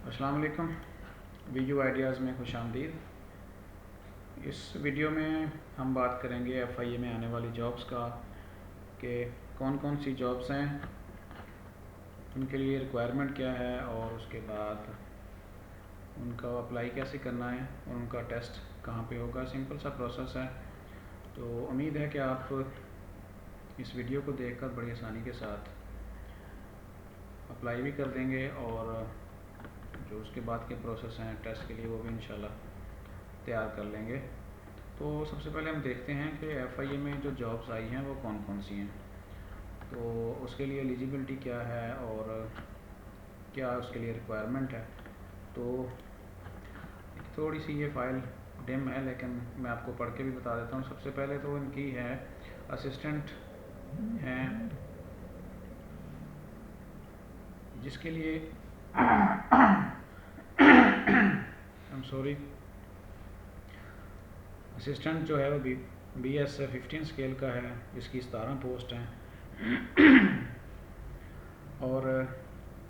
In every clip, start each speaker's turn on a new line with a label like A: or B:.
A: अस्सलाम वालेकुम। Video ideas में खुशामदीद। इस वीडियो में हम बात करेंगे एफआईए में आने वाली जॉब्स का कि कौन कौन सी जॉब्स हैं, उनके लिए रिक्वायरमेंट क्या है और उसके बाद उनका अप्लाई कैसे करना है और उनका टेस्ट कहाँ पे होगा। सिंपल सा प्रोसेस है। तो उम्मीद है कि आप इस वीडियो को देखकर बड़ी आसानी के साथ अप्लाई भी कर देंगे और जो उसके बाद के प्रोसेस हैं टेस्ट के लिए वो भी इंशाल्लाह तैयार कर लेंगे। तो सबसे पहले हम देखते हैं कि एफआईए में जो जॉब्स आई हैं वो कौन कौन सी हैं, तो उसके लिए एलिजिबिलिटी क्या है और क्या उसके लिए रिक्वायरमेंट है। तो थोड़ी सी ये फ़ाइल डिम है, लेकिन मैं आपको पढ़ के भी बता देता हूँ। सबसे पहले तो इनकी है असिस्टेंट हैं, जिसके लिए I'm सॉरी, असिस्टेंट जो है वो BS 15 स्केल का है, जिसकी 17 पोस्ट हैं और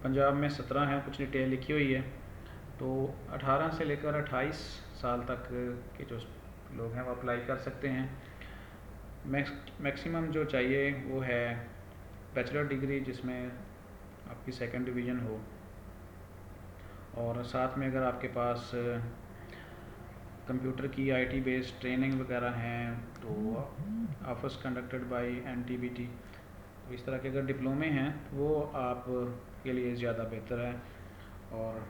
A: पंजाब में 17 हैं। कुछ डिटेल लिखी हुई है। तो 18 से लेकर 28 साल तक के जो लोग हैं वो अप्लाई कर सकते हैं। मैक्सिमम जो चाहिए वो है बैचलर डिग्री, जिसमें आपकी सेकंड डिवीज़न हो, और साथ में अगर आपके पास कंप्यूटर की IT बेस्ड ट्रेनिंग वगैरह हैं तो ऑफर्स कंडक्टेड बाय NTBT, तो इस तरह के अगर डिप्लोमे हैं वो आप के लिए ज़्यादा बेहतर है। और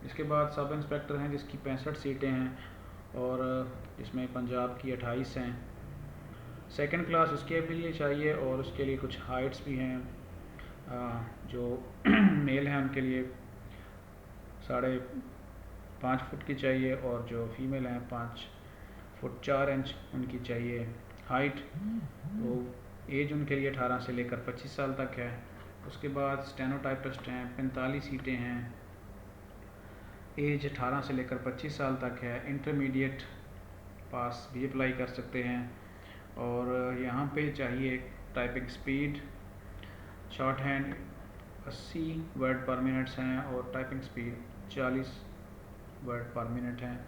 A: इसके बाद सब इंस्पेक्टर हैं, जिसकी 65 सीटें हैं और इसमें पंजाब की 28 हैं। सेकंड क्लास उसके भी लिए चाहिए और उसके लिए कुछ हाइट्स भी हैं। जो मेल हैं उनके लिए 5.5 फुट की चाहिए और जो फीमेल हैं 5 फुट 4 इंच उनकी चाहिए हाइट। तो एज उनके लिए 18 से लेकर 25 साल तक है। उसके बाद स्टेनोटाइपिस्ट हैं, 45 सीटें हैं, एज 18 से लेकर 25 साल तक है। इंटरमीडिएट पास भी अप्लाई कर सकते हैं। और यहाँ पे चाहिए typing speed, short hand 80 word पर मिनट हैं और टाइपिंग स्पीड 40 वर्ड पर मिनट हैं।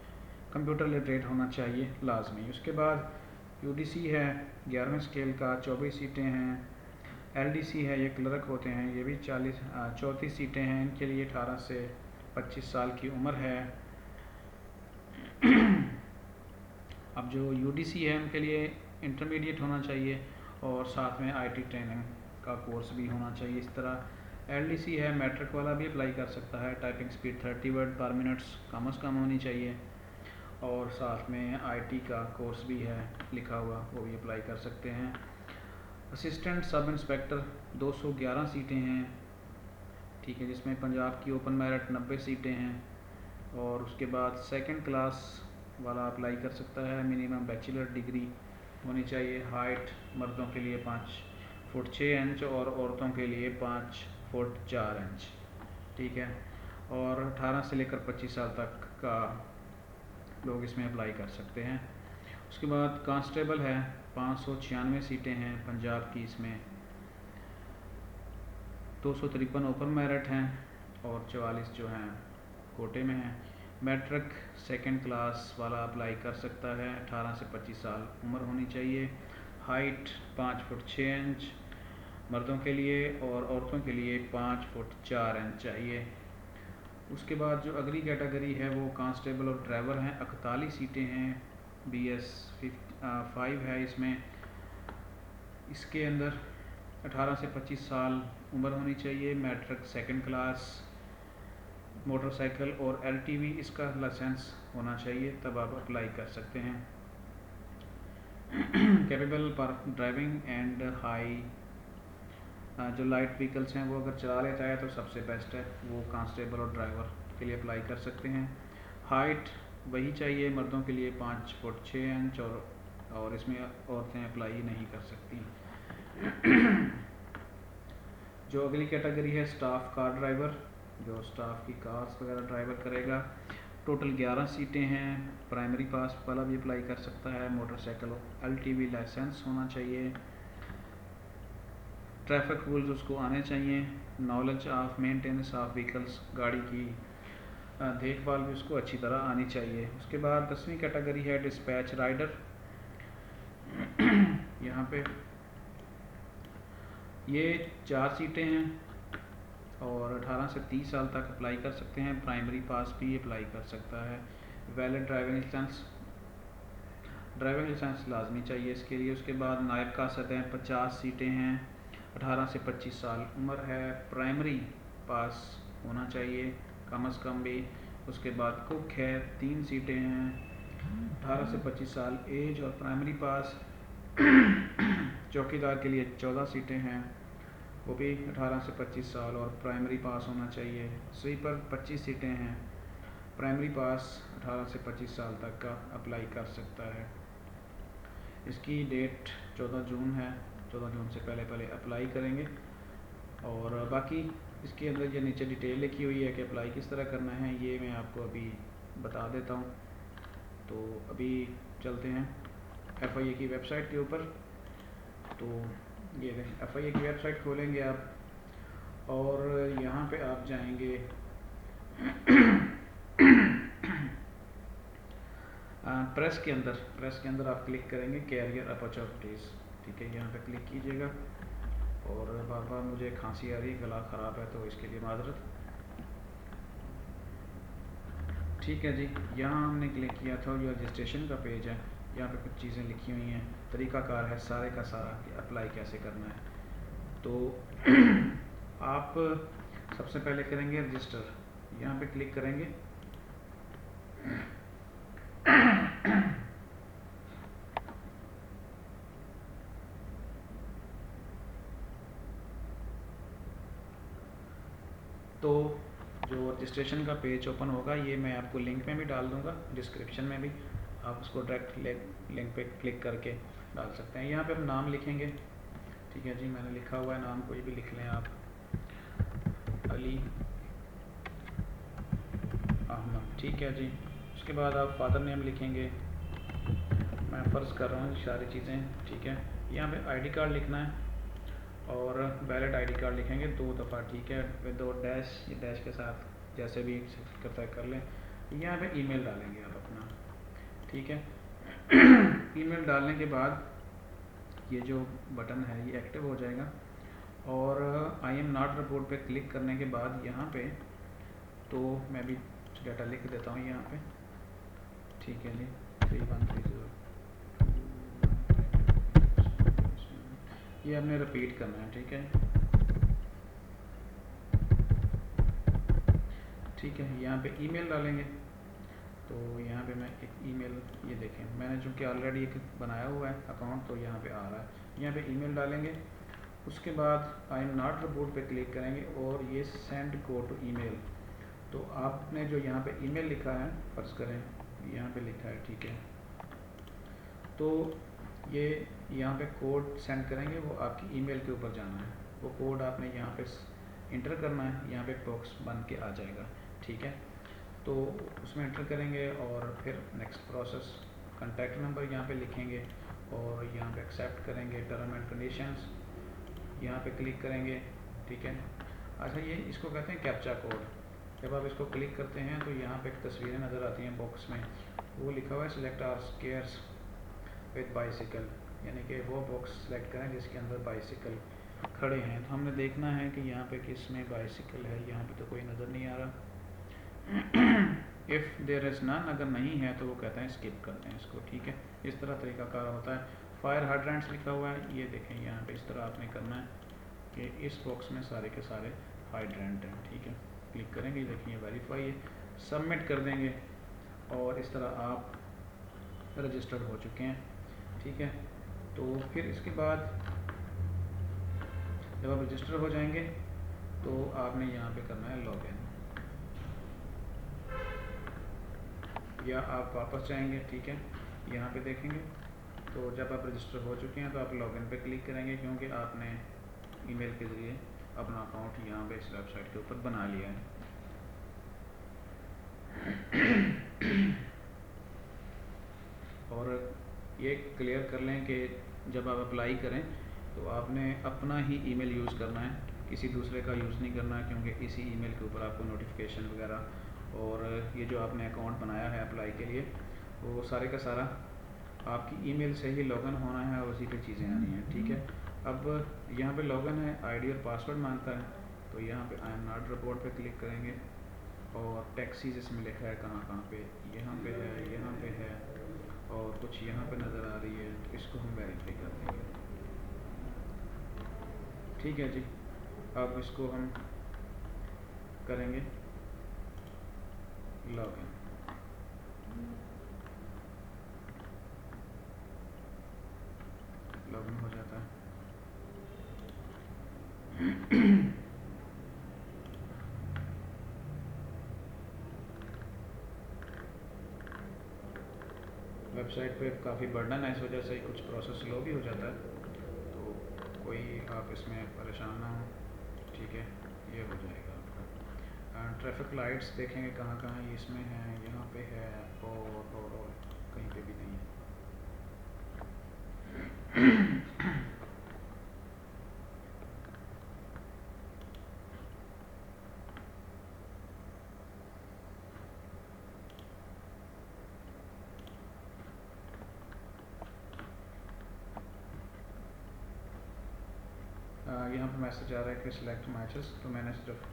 A: कंप्यूटर लिटरेट होना चाहिए लाजमी। उसके बाद UDC है 11वें स्केल का, 24 सीटें हैं। LDC है, ये क्लर्क होते हैं, ये भी 34 सीटें हैं। इनके लिए 18 से 25 साल की उम्र है। अब जो UDC है उनके लिए इंटरमीडिएट होना चाहिए और साथ में IT ट्रेनिंग का कोर्स भी होना चाहिए। इस तरह LDC है, मैट्रिक वाला भी अप्लाई कर सकता है। टाइपिंग स्पीड 30 वर्ड पर मिनट्स कम से कम होनी चाहिए और साथ में IT का कोर्स भी है लिखा हुआ, वो भी अप्लाई कर सकते हैं। असिस्टेंट सब इंस्पेक्टर 211 सीटें हैं, ठीक है, जिसमें पंजाब की ओपन मेरिट 90 सीटें हैं। और उसके बाद सेकंड क्लास वाला अप्लाई कर सकता है। मिनिमम बैचलर डिग्री होनी चाहिए। हाइट मर्दों के लिए 5 फुट 6 इंच और औरतों के लिए 5 फुट 4 इंच, ठीक है। और 18 से लेकर 25 साल तक का लोग इसमें अप्लाई कर सकते हैं। उसके बाद कांस्टेबल है, 596 सीटें हैं पंजाब की, इसमें 253 ओपन मेरिट हैं और 44 जो हैं कोटे में हैं। मैट्रिक सेकंड क्लास वाला अप्लाई कर सकता है। 18 से 25 साल उम्र होनी चाहिए। हाइट 5 फुट 6 इंच मर्दों के लिए और औरतों के लिए 5 फुट 4 इंच चाहिए। उसके बाद जो अगली कैटेगरी है वो कांस्टेबल और ड्राइवर हैं, 41 सीटें हैं। BS 5 है इसमें। इसके अंदर 18 से 25 साल उम्र होनी चाहिए। मैट्रिक सेकंड क्लास, मोटरसाइकिल और LTV इसका लाइसेंस होना चाहिए, तब आप अप्लाई कर सकते हैं। कैपेबल पर ड्राइविंग एंड हाई, जो लाइट व्हीकल्स हैं वो अगर चला लेता है तो सबसे बेस्ट है, वो कांस्टेबल और ड्राइवर के लिए अप्लाई कर सकते हैं। हाइट वही चाहिए मर्दों के लिए 5 फुट 6 इंच और इसमें औरतें अप्लाई नहीं कर सकती। जो अगली कैटेगरी है स्टाफ कार ड्राइवर, जो स्टाफ की कार्स वगैरह ड्राइवर करेगा। टोटल 11 सीटें हैं। प्राइमरी पास वाला भी अप्लाई कर सकता है। मोटरसाइकिल LTV लाइसेंस होना चाहिए। ट्रैफिक रूल्स उसको आने चाहिए। Knowledge of maintenance of vehicles, गाड़ी की देखभाल भी उसको अच्छी तरह आनी चाहिए। उसके बाद 10वीं कैटेगरी है डिस्पैच राइडर। यहाँ पे ये 4 सीटें हैं और 18 से 30 साल तक अप्लाई कर सकते हैं। प्राइमरी पास भी अप्लाई कर सकता है। वैलिड ड्राइविंग लाइसेंस लाजमी चाहिए इसके लिए। उसके बाद नायब कासद हैं, 50 सीटें हैं, 18 से 25 साल उम्र है, प्राइमरी पास होना चाहिए कम अज़ कम भी। उसके बाद कुक है, 3 सीटें हैं, 18 से 25 साल एज और प्राइमरी पास। चौकीदार के लिए 14 सीटें हैं, वो भी 18 से 25 साल और प्राइमरी पास होना चाहिए। स्वीपर 25 सीटें हैं, प्राइमरी पास 18 से 25 साल तक का अप्लाई कर सकता है। इसकी डेट 14 जून है, 14 जून से पहले अप्लाई करेंगे। और बाकी इसके अंदर ये नीचे डिटेल लिखी हुई है कि अप्लाई किस तरह करना है, ये मैं आपको अभी बता देता हूँ। तो अभी चलते हैं FIA की वेबसाइट के ऊपर। तो ये FIA की वेबसाइट खोलेंगे आप और यहाँ पे आप जाएंगे प्रेस के अंदर आप क्लिक करेंगे कैरियर अपॉर्चुनिटीज़। ठीक है, यहाँ पे क्लिक कीजिएगा। और बार बार मुझे खांसी आ रही है, गला ख़राब है, तो इसके लिए माजरत। ठीक है जी, यहाँ हमने क्लिक किया था, ये रजिस्ट्रेशन का पेज है। यहाँ पे कुछ चीज़ें लिखी हुई हैं, तरीक़ाकार है सारे का सारा कि अप्लाई कैसे करना है। तो आप सबसे पहले करेंगे रजिस्टर, यहाँ पे क्लिक करेंगे। तो जो रजिस्ट्रेशन का पेज ओपन होगा, ये मैं आपको लिंक में भी डाल दूँगा, डिस्क्रिप्शन में भी आप उसको डायरेक्ट लिंक पे क्लिक करके डाल सकते हैं। यहाँ पे हम नाम लिखेंगे। ठीक है जी, मैंने लिखा हुआ है, नाम कोई भी लिख लें आप, अली अहमद। ठीक है जी, उसके बाद आप फादर नेम लिखेंगे, मैं फ़र्ज़ कर रहा हूँ सारी चीज़ें। ठीक है, यहाँ पे ID कार्ड लिखना है और वैलिड ID कार्ड लिखेंगे 2 दफ़ा। ठीक है, विद 2 डैश, ये डैश के साथ जैसे भी करता है कर लें। यहाँ पे ईमेल डालेंगे आप अपना। ठीक है, ईमेल डालने के बाद ये जो बटन है ये एक्टिव हो जाएगा और आई एम नॉट रिपोर्ट पे क्लिक करने के बाद यहाँ पे तो मैं भी डाटा लिख देता हूँ यहाँ पे। ठीक है जी, 3130 ये हमने रिपीट करना है। ठीक है, ठीक है, यहाँ पे ईमेल डालेंगे। तो यहाँ पे मैं एक ईमेल, ये देखें मैंने चूँकि ऑलरेडी एक बनाया हुआ है अकाउंट, तो यहाँ पे आ रहा है। यहाँ पे ईमेल डालेंगे। उसके बाद आई एम नॉट रिपोर्ट पे क्लिक करेंगे और ये सेंड गो टू ईमेल। तो आपने जो यहाँ पे ईमेल लिखा है, फ़र्ज़ करें यहाँ पे लिखा है, ठीक है, तो ये यहाँ पे कोड सेंड करेंगे, वो आपकी ईमेल के ऊपर जाना है। वो कोड आपने यहाँ पे इंटर करना है, यहाँ पे बॉक्स बन के आ जाएगा। ठीक है, तो उसमें इंटर करेंगे और फिर नेक्स्ट प्रोसेस, कॉन्टैक्ट नंबर यहाँ पे लिखेंगे और यहाँ पे एक्सेप्ट करेंगे टर्म एंड कंडीशंस, यहाँ पे क्लिक करेंगे। ठीक है, अच्छा ये इसको कहते हैं कैप्चा कोड। जब आप इसको क्लिक करते हैं तो यहाँ पे तस्वीरें नज़र आती हैं बॉक्स में, वो लिखा हुआ है select our squares with bicycle, यानी कि वो बॉक्स सेलेक्ट करें जिसके अंदर बाइसिकल खड़े हैं। तो हमने देखना है कि यहाँ पे किस में बाइसिकल है, यहाँ पे तो कोई नज़र नहीं आ रहा। इफ़ देयर इज़ नन, अगर नहीं है तो वो कहते हैं स्किप करते हैं इसको। ठीक है, इस तरह तरीक़ाकार होता है। फायर हाइड्रेंट्स लिखा हुआ है, ये देखें यहाँ पे इस तरह आपने करना है कि इस बॉक्स में सारे के सारे हाइड्रेंट हैं। ठीक है, क्लिक करेंगे, देखिए वेरीफाई है, सबमिट कर देंगे और इस तरह आप रजिस्टर्ड हो चुके हैं। ठीक है, तो फिर इसके बाद जब आप रजिस्टर हो जाएंगे तो आपने यहाँ पे करना है लॉगिन, या आप वापस जाएंगे। ठीक है, यहाँ पे देखेंगे तो जब आप रजिस्टर हो चुके हैं तो आप लॉगिन पे क्लिक करेंगे, क्योंकि आपने ईमेल के ज़रिए अपना अकाउंट यहाँ पे इस वेबसाइट के ऊपर बना लिया है। और ये क्लियर कर लें कि जब आप अप्लाई करें तो आपने अपना ही ईमेल यूज़ करना है, किसी दूसरे का यूज़ नहीं करना है, क्योंकि इसी ईमेल के ऊपर आपको नोटिफिकेशन वगैरह और ये जो आपने अकाउंट बनाया है अप्लाई के लिए, वो सारे का सारा आपकी ईमेल से ही लॉगिन होना है और उसी पे चीज़ें आनी हैं, ठीक है। अब यहाँ पे लॉगिन है, आईडी और पासवर्ड मांगता है, तो यहाँ पे आई एम नॉट रिपोर्ट पे क्लिक करेंगे और टैक्सीज इसमें लिखा है कहाँ कहाँ पे, यहाँ पे है, यहाँ पे है और कुछ यहाँ पे नज़र आ रही है, तो इसको हम वेरीफाई कर देंगे, ठीक है जी। अब इसको हम करेंगे लॉगिन। लॉगिन हो जाता है। वेबसाइट पे काफ़ी बर्डन है, इस वजह से कुछ प्रोसेस स्लो भी हो जाता है, तो कोई आप इसमें परेशान ना हो, ठीक है। ये हो जाएगा आपका। ट्रैफिक लाइट्स देखेंगे कहाँ कहाँ ये इसमें है, यहाँ पे है और कहीं पे भी नहीं है। यहाँ पे मैसेज आ रहा है कि सिलेक्ट मैचेस, तो मैंने सिर्फ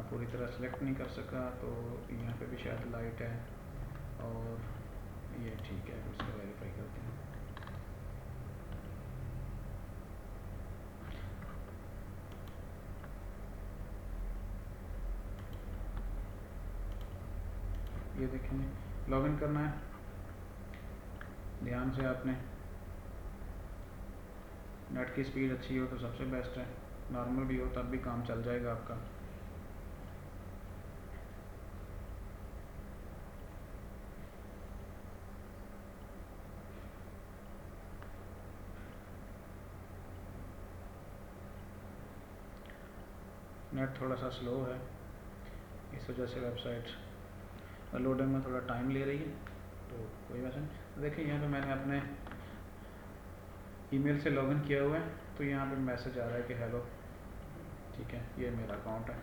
A: पूरी तरह सेलेक्ट नहीं कर सका, तो यहाँ पे भी शायद लाइट है और ये ठीक है, इसको वेरीफाई करते हैं। ये देखेंगे लॉगिन करना है, ध्यान से आपने, नेट की स्पीड अच्छी हो तो सबसे बेस्ट है, नॉर्मल भी हो तब भी काम चल जाएगा आपका। नेट थोड़ा सा स्लो है, इस वजह से वेबसाइट लोडिंग में थोड़ा टाइम ले रही है, तो कोई वजह नहीं। देखिए यहाँ पे मैंने अपने ईमेल से लॉगिन किया हुआ है, तो यहाँ पे मैसेज आ रहा है कि हेलो, ठीक है, ये मेरा अकाउंट है।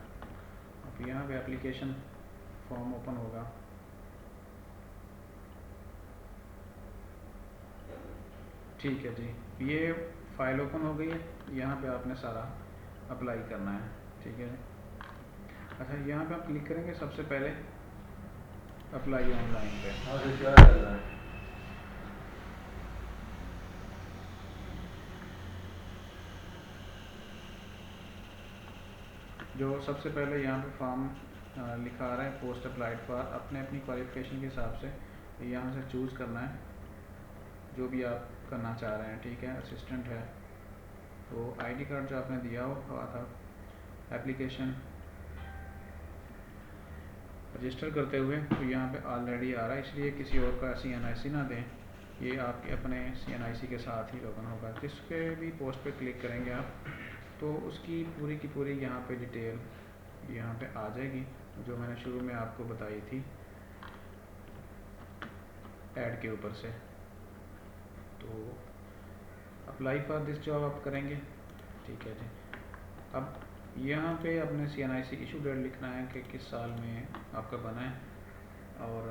A: अब यहाँ पे एप्लीकेशन फॉर्म ओपन होगा, ठीक है जी, ये फाइल ओपन हो गई है, यहाँ पे आपने सारा अप्लाई करना है, ठीक है। अच्छा, यहाँ पे आप क्लिक करेंगे सबसे पहले अप्लाई ऑनलाइन पे। जो सबसे पहले यहाँ पे फॉर्म लिखा आ रहा है पोस्ट अप्लाइड फॉर, अपने अपनी क्वालिफिकेशन के हिसाब से यहाँ से चूज़ करना है जो भी आप करना चाह रहे हैं, ठीक है। असिस्टेंट है तो आईडी कार्ड जो आपने दिया हुआ था एप्लीकेशन रजिस्टर करते हुए, तो यहाँ पे ऑलरेडी आ रहा है, इसलिए किसी और का CNIC ना दें, ये आपके अपने CNIC के साथ ही लॉगिन होगा। जिसके भी पोस्ट पे क्लिक करेंगे आप, तो उसकी पूरी की पूरी यहाँ पे डिटेल यहाँ पे आ जाएगी, जो मैंने शुरू में आपको बताई थी ऐड के ऊपर से। तो अप्लाई फॉर दिस जॉब आप करेंगे, ठीक है जी। अब यहाँ पे अपने CNIC इशू डेट लिखना है कि किस साल में आपका बना है, और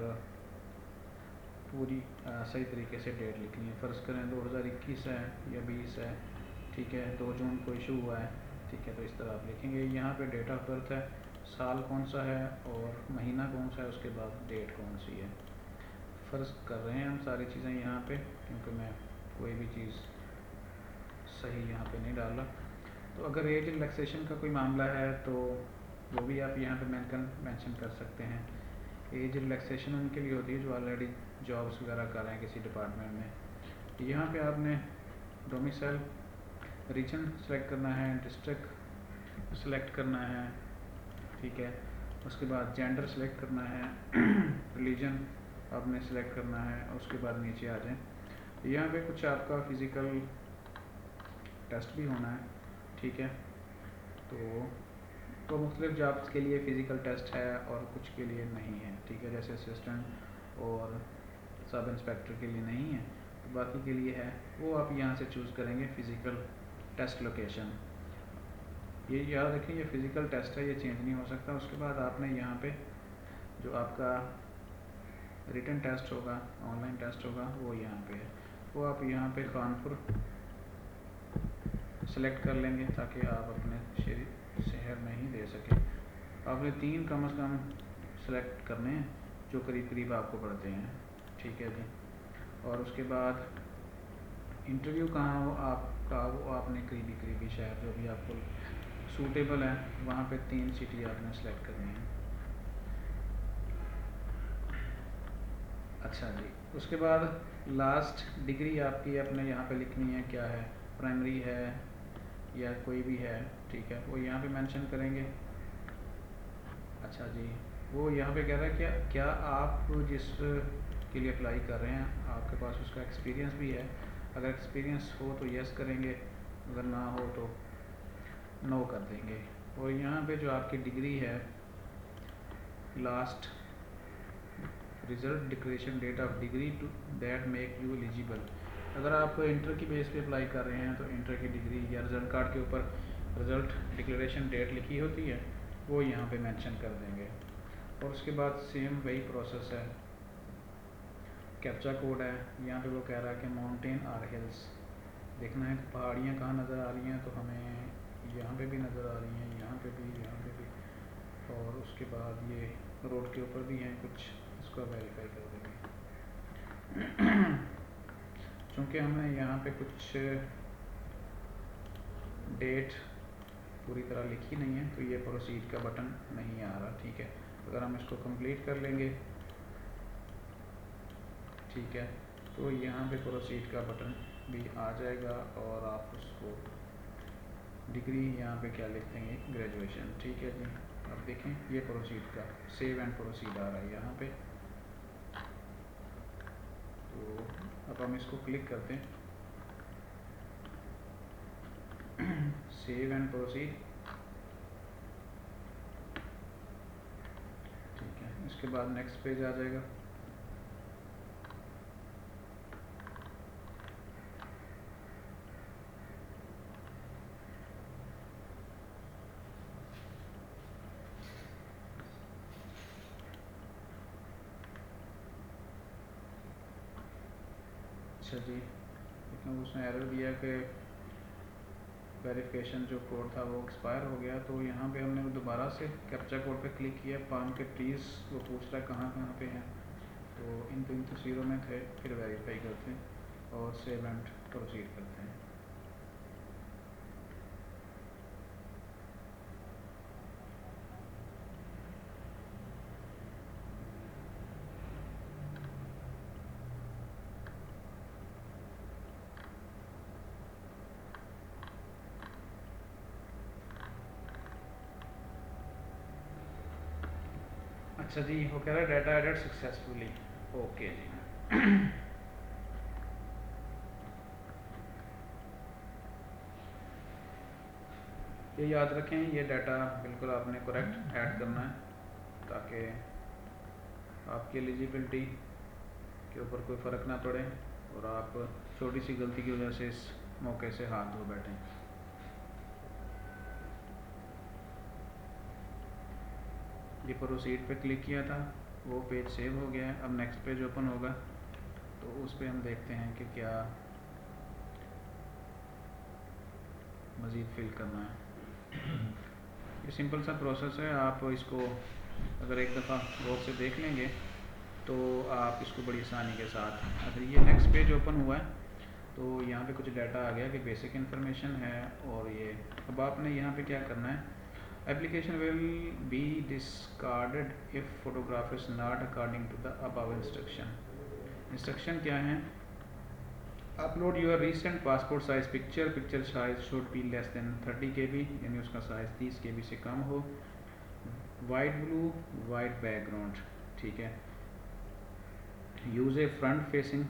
A: पूरी सही तरीके से डेट लिखनी है। फ़र्ज़ करें 2021 है या 20 है, ठीक है, 2 जून को इशू हुआ है, ठीक है, तो इस तरह आप लिखेंगे। यहाँ पे डेट ऑफ बर्थ है, साल कौन सा है और महीना कौन सा है, उसके बाद डेट कौन सी है। फ़र्ज़ कर रहे हैं हम सारी चीज़ें यहाँ पे, क्योंकि मैं कोई भी चीज़ सही यहाँ पे नहीं डाला। तो अगर एज रिलैक्सेशन का कोई मामला है तो वो भी आप यहाँ पे मेंशन कर सकते हैं। एज रिलैक्सेशन उनके लिए होती है जो ऑलरेडी जॉब्स वगैरह कर रहे हैं किसी डिपार्टमेंट में। यहाँ पे आपने डोमिसाइल रीजन सेलेक्ट करना है, डिस्ट्रिक्ट सेलेक्ट करना है, ठीक है, उसके बाद जेंडर सेलेक्ट करना है, रिलीजन आपने सेलेक्ट करना है, उसके बाद नीचे आ जाएं। यहाँ पे कुछ आपका फिज़िकल टेस्ट भी होना है, ठीक है, तो मुख्तलिफ जॉब्स के लिए फ़िज़िकल टेस्ट है और कुछ के लिए नहीं है, ठीक है, जैसे असिस्टेंट और सब इंस्पेक्टर के लिए नहीं है, तो बाकी के लिए है। वो आप यहाँ से चूज़ करेंगे फ़िज़िकल टेस्ट लोकेशन। ये याद रखें, ये फ़िज़िकल टेस्ट है, ये चेंज नहीं हो सकता। उसके बाद आपने यहाँ पे जो आपका रिटन टेस्ट होगा, ऑनलाइन टेस्ट होगा, वो यहाँ पे है। वो आप यहाँ पे कानपुर सेलेक्ट कर लेंगे ताकि आप अपने शहर में ही दे सकें। आपने 3 कम से कम सेलेक्ट करने हैं जो करीब करीब आपको पड़ते हैं, ठीक है जी। और उसके बाद इंटरव्यू कहाँ हो आपका, वो आपने करीबी शहर जो भी आपको सूटेबल है वहाँ पे 3 सिटी आपने सेलेक्ट करनी है। अच्छा जी, उसके बाद लास्ट डिग्री आपकी अपने यहाँ पे लिखनी है, क्या है, प्राइमरी है या कोई भी है, ठीक है, वो यहाँ पे मेंशन करेंगे। अच्छा जी, वो यहाँ पे कह रहा है क्या आप जिस के लिए अप्लाई कर रहे हैं आपके पास उसका एक्सपीरियंस भी है। अगर एक्सपीरियंस हो तो यस करेंगे, अगर ना हो तो नो कर देंगे। और यहाँ पे जो आपकी डिग्री है, last result declaration date of degree to that make you eligible. अगर आप इंटर की बेस पे अप्लाई कर रहे हैं तो इंटर की डिग्री या रिजल्ट कार्ड के ऊपर रिजल्ट डिक्लेरेशन डेट लिखी होती है, वो यहाँ पे मेंशन कर देंगे। और उसके बाद सेम वही प्रोसेस है, कैप्चा कोड है। यहाँ पे वो कह रहा है कि माउंटेन आर हिल्स देखना है, पहाड़ियाँ कहाँ नज़र आ रही हैं, तो हमें यहाँ पे भी नज़र आ रही हैं, यहाँ पे भी, यहाँ पे भी, और उसके बाद ये रोड के ऊपर भी हैं कुछ, इसको वेरीफाई कर देंगे। चूँकि हमने यहाँ पे कुछ डेट पूरी तरह लिखी नहीं है तो ये प्रोसीड का बटन नहीं आ रहा, ठीक है। अगर हम इसको कंप्लीट कर लेंगे, ठीक है, तो यहाँ पे प्रोसीड का बटन भी आ जाएगा और आप उसको डिग्री यहाँ पे क्या लिख देंगे, ग्रेजुएशन, ठीक है जी। अब देखें ये प्रोसीड का सेव एंड प्रोसीड आ रहा है यहाँ पे। तो अब हम इसको क्लिक करते हैं, सेव एंड प्रोसीड, ठीक है। इसके बाद नेक्स्ट पेज आ जाएगा। अच्छा जी, लेकिन उसने एरर दिया कि वेरिफिकेशन जो कोड था वो एक्सपायर हो गया। तो यहाँ पे हमने दोबारा से कैप्चा कोड पे क्लिक किया, पाम के ट्रीज़ वो पूछ रहा है कहाँ कहाँ पे हैं, तो इन 3 तस्वीरों में थे। फिर वेरीफाई करते हैं और सेव एंड प्रोसीड करते हैं। अच्छा जी, वो कह रहा है डाटा एडेड सक्सेसफुली, ओके जी। ये याद रखें, ये डाटा बिल्कुल आपने करेक्ट ऐड करना है ताकि आपकी एलिजिबिलिटी के ऊपर कोई फ़र्क ना पड़े और आप छोटी सी गलती की वजह से इस मौके से हाथ धो बैठें। ये प्रोसीड पे क्लिक किया था, वो पेज सेव हो गया है। अब नेक्स्ट पेज ओपन होगा तो उस पर हम देखते हैं कि क्या मज़ीद फिल करना है। ये सिंपल सा प्रोसेस है, आप इसको अगर एक दफ़ा गौर से देख लेंगे तो आप इसको बड़ी आसानी के साथ। अगर ये नेक्स्ट पेज ओपन हुआ है तो यहाँ पे कुछ डाटा आ गया कि बेसिक इन्फॉर्मेशन है, और ये अब आपने यहाँ पे क्या करना है, application will be discarded if photograph is not according to the above instruction. Instruction क्या है, upload your recent passport size picture, picture size should be less than 30 KB, यानी उसका साइज़ 30 KB से कम हो, वाइट ब्लू वाइट बैकग्राउंड, ठीक है। Use ए front facing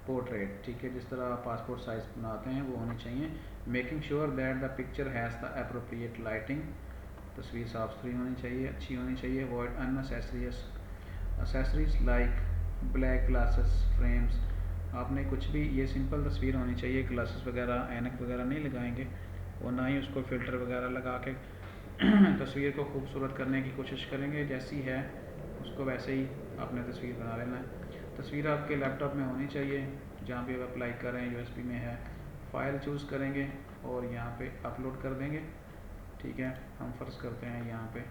A: portrait, ठीक है, जिस तरह आप पासपोर्ट साइज़ बनाते हैं वो होनी चाहिए। Making sure that the picture has the appropriate lighting, तस्वीर साफ सुथरी होनी चाहिए, अच्छी होनी चाहिए। Avoid unnecessary accessories like black glasses frames, आपने कुछ भी, ये सिंपल तस्वीर होनी चाहिए, ग्लासेस वगैरह ऐनक वगैरह नहीं लगाएंगे और ना ही उसको फ़िल्टर वगैरह लगा के तस्वीर को खूबसूरत करने की कोशिश करेंगे। जैसी है उसको वैसे ही आपने तस्वीर बना लेना है। तस्वीर आपके लैपटॉप में होनी चाहिए, जहाँ भी आप अप्लाई कर रहे हैं यूएसबी में है। फ़ाइल चूज़ करेंगे और यहाँ पे अपलोड कर देंगे। ठीक है, हम फ़र्ज़ करते हैं यहाँ पे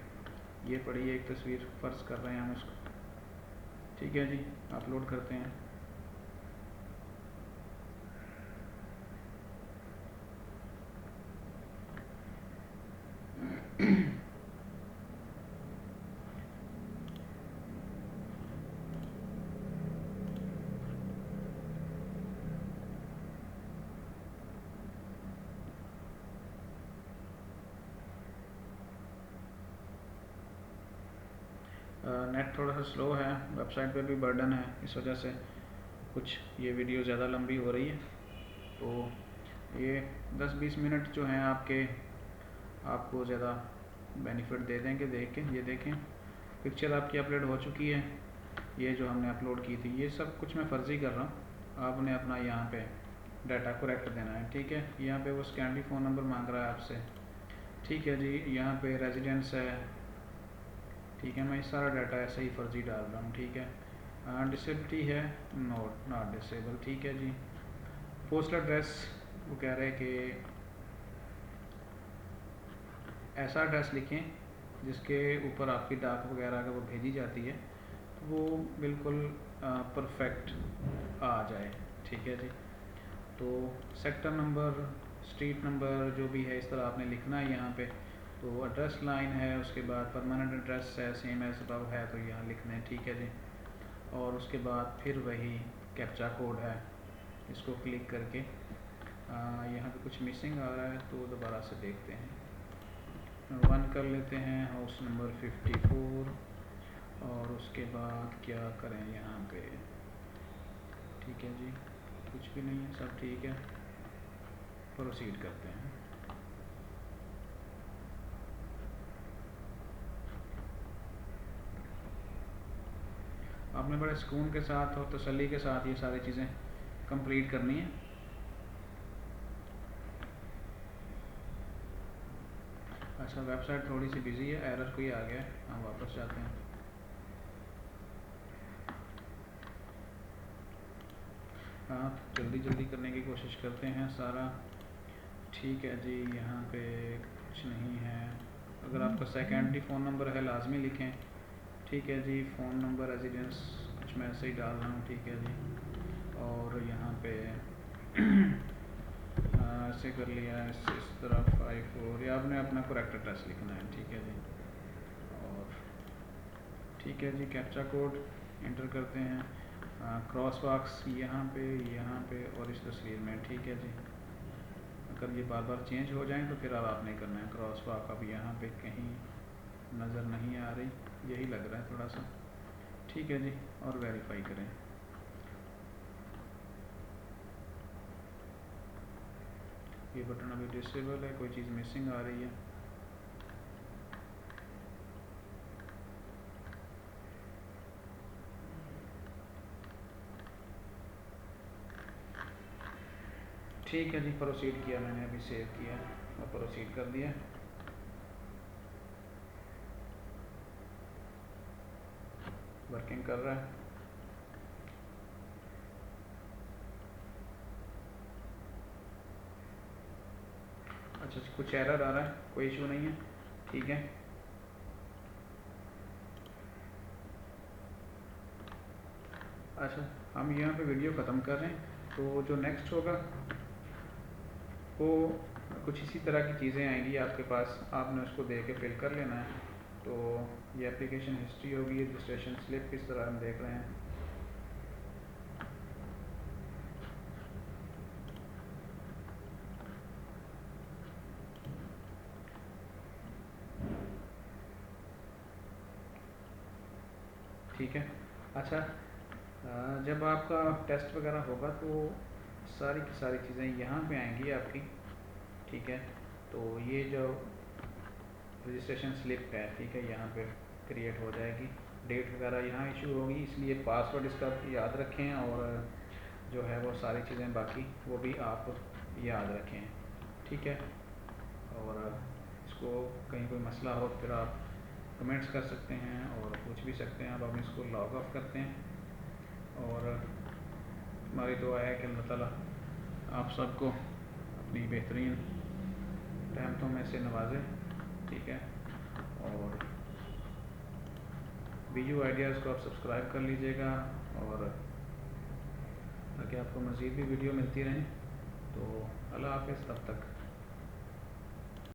A: ये पड़ी है एक तस्वीर, फ़र्ज़ कर रहे हैं हम इसको। ठीक है जी, अपलोड करते हैं। नेट थोड़ा सा स्लो है, वेबसाइट पे भी बर्डन है, इस वजह से कुछ ये वीडियो ज़्यादा लंबी हो रही है। तो ये 10-20 मिनट जो हैं आपको ज़्यादा बेनिफिट दे देंगे। देख के ये देखें, पिक्चर आपकी अपलोड हो चुकी है। ये जो हमने अपलोड की थी, ये सब कुछ मैं फ़र्ज़ी कर रहा हूँ। आपने अपना यहाँ पे डाटा करेक्ट देना है। ठीक है, यहाँ पे वो स्कैंडी फ़ोन नंबर मांग रहा है आपसे। ठीक है जी, यहाँ पे रेजिडेंस है। ठीक है, मैं सारा डाटा ऐसे ही फ़र्ज़ी डाल रहा हूँ। ठीक है, डिसेबिलिटी है, नॉट डिसेबल। ठीक है जी, पोस्टल एड्रेस वो कह रहे हैं कि ऐसा एड्रेस लिखें जिसके ऊपर आपकी डाक वगैरह अगर वो भेजी जाती है तो वो बिल्कुल परफेक्ट आ जाए। ठीक है जी, तो सेक्टर नंबर, स्ट्रीट नंबर जो भी है इस तरह आपने लिखना है यहाँ पे। तो एड्रेस लाइन है, उसके बाद परमानेंट एड्रेस है, सेम एज अबव है तो यहाँ लिखना है। ठीक है जी, और उसके बाद फिर वही कैप्चा कोड है, इसको क्लिक करके यहाँ पे कुछ मिसिंग आ रहा है तो दोबारा से देखते हैं। 1 कर लेते हैं, हाउस नंबर 54, और उसके बाद क्या करें यहाँ पे। ठीक है जी, कुछ भी नहीं है, सब ठीक है, प्रोसीड करते हैं। आपने बड़े सुकून के साथ और तसल्ली के साथ ये सारी चीज़ें कंप्लीट करनी है। अच्छा, वेबसाइट थोड़ी सी बिजी है, एरर कोई आ गया है, हम वापस जाते हैं। हाँ, जल्दी जल्दी करने की कोशिश करते हैं सारा। ठीक है जी, यहाँ पे कुछ नहीं है। अगर आपका सेकेंडरी फ़ोन नंबर है लाजमी लिखें। ठीक है जी, फ़ोन नंबर, रेजिडेंस कुछ मैं ऐसे ही डाल रहा हूँ। ठीक है जी, और यहाँ पे ऐसे कर लिया इस तरह 54, या आपने अपना करेक्ट एड्रेस लिखना है। ठीक है जी, और ठीक है जी, कैप्चा कोड एंटर करते हैं, क्रॉस बॉक्स यहाँ पे और इस तस्वीर में। ठीक है जी, अगर ये बार बार चेंज हो जाएं तो फिर अब आपने करना है क्रॉस वॉक। अब यहाँ पे कहीं नज़र नहीं आ रही, यही लग रहा है थोड़ा सा। ठीक है जी, और वेरीफाई करें। ये बटन अभी डिसेबल है, कोई चीज़ मिसिंग आ रही है। ठीक है जी, प्रोसीड किया मैंने, अभी सेव किया और प्रोसीड कर दिया। वर्किंग कर रहा है। अच्छा, कुछ एरर आ रहा है, कोई इशू नहीं है। ठीक है, अच्छा हम यहाँ पे वीडियो ख़त्म कर रहे हैं। तो जो नेक्स्ट होगा वो कुछ इसी तरह की चीज़ें आएंगी आपके पास, आपने उसको दे के फिल कर लेना है। तो ये एप्लीकेशन हिस्ट्री होगी, रजिस्ट्रेशन स्लिप किस तरह हम देख रहे हैं। ठीक है, अच्छा जब आपका टेस्ट वगैरह होगा तो सारी की सारी चीज़ें यहाँ पे आएंगी आपकी। ठीक है, तो ये जो रजिस्ट्रेशन स्लिप है, ठीक है, यहाँ पे क्रिएट हो जाएगी, डेट वगैरह यहाँ इशू होगी, इसलिए पासवर्ड इसका याद रखें, और जो है वो सारी चीज़ें बाकी वो भी आप याद रखें। ठीक है, और इसको कहीं कोई मसला हो फिर आप कमेंट्स कर सकते हैं और पूछ भी सकते हैं। अब हम इसको लॉग ऑफ करते हैं और हमारी दुआ है कि अल्लाह ताला आप सबको अपनी बेहतरीन रहमतों में से नवाजे। ठीक है, और वीडियो आइडियाज़ को आप सब्सक्राइब कर लीजिएगा और ताकि आपको मज़ीद भी वीडियो मिलती रहें। तो अल्लाह हाफ़िज़, तब तक।